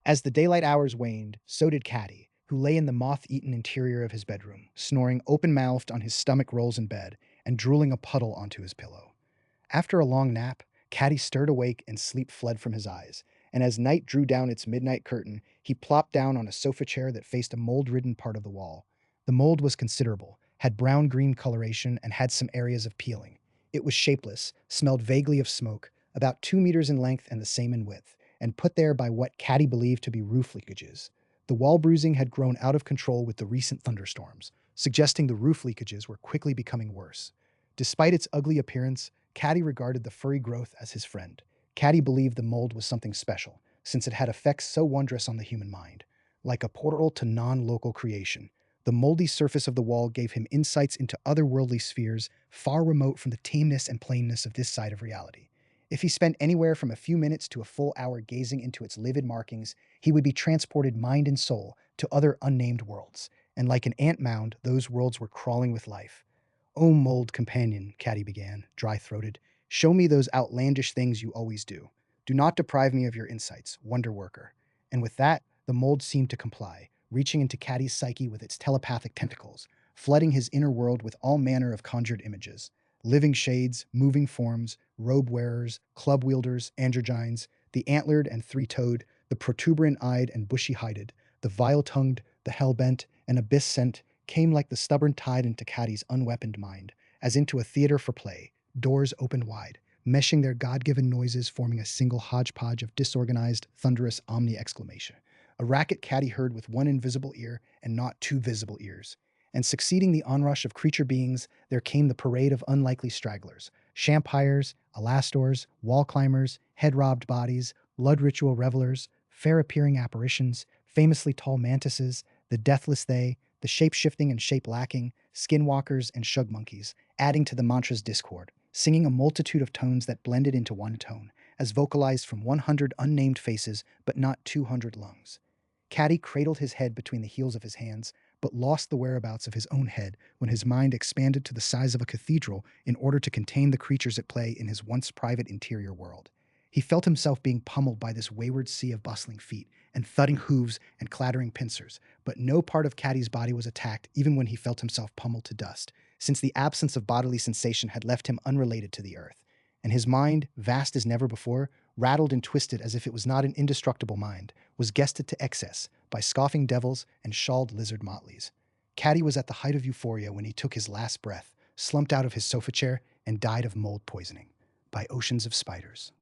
As the daylight hours waned, so did Caddy, who lay in the moth-eaten interior of his bedroom, snoring open-mouthed on his stomach rolls in bed and drooling a puddle onto his pillow. After a long nap, Caddy stirred awake and sleep fled from his eyes, and as night drew down its midnight curtain, he plopped down on a sofa chair that faced a mold-ridden part of the wall. The mold was considerable, had brown-green coloration, and had some areas of peeling. It was shapeless, smelled vaguely of smoke, about 2 meters in length and the same in width, and put there by what Caddy believed to be roof leakages. The wall bruising had grown out of control with the recent thunderstorms, suggesting the roof leakages were quickly becoming worse. Despite its ugly appearance, Caddy regarded the furry growth as his friend. Caddy believed the mold was something special, since it had effects so wondrous on the human mind. Like a portal to non-local creation, the moldy surface of the wall gave him insights into otherworldly spheres far remote from the tameness and plainness of this side of reality. If he spent anywhere from a few minutes to a full hour gazing into its livid markings, he would be transported mind and soul to other unnamed worlds, and like an ant mound, those worlds were crawling with life. "Oh, mold companion," Caddy began, dry-throated, "show me those outlandish things you always do. Do not deprive me of your insights, wonder worker." And with that, the mold seemed to comply, reaching into Caddy's psyche with its telepathic tentacles, flooding his inner world with all manner of conjured images. Living shades, moving forms, robe-wearers, club-wielders, androgynes, the antlered and three-toed, the protuberant-eyed and bushy-hided, the vile-tongued, the hell-bent, and abyss-sent, came like the stubborn tide into Caddy's unweaponed mind, as into a theater for play, doors open wide, meshing their God-given noises forming a single hodgepodge of disorganized, thunderous omni-exclamation. A racket Caddy heard with one invisible ear and not two visible ears. And succeeding the onrush of creature beings, there came the parade of unlikely stragglers, shampires, elastors, wall climbers, head-robbed bodies, blood ritual revelers, fair-appearing apparitions, famously tall mantises, the deathless they, the shape-shifting and shape-lacking, skinwalkers and shug monkeys, adding to the mantra's discord, singing a multitude of tones that blended into one tone, as vocalized from 100 unnamed faces but not 200 lungs. Caddy cradled his head between the heels of his hands, but lost the whereabouts of his own head when his mind expanded to the size of a cathedral in order to contain the creatures at play in his once private interior world. He felt himself being pummeled by this wayward sea of bustling feet and thudding hooves and clattering pincers, but no part of Caddy's body was attacked even when he felt himself pummeled to dust, since the absence of bodily sensation had left him unrelated to the earth. And his mind, vast as never before, rattled and twisted as if it was not an indestructible mind, was guested to excess by scoffing devils and shawled lizard motleys. Caddy was at the height of euphoria when he took his last breath, slumped out of his sofa chair, and died of mold poisoning by oceans of spiders.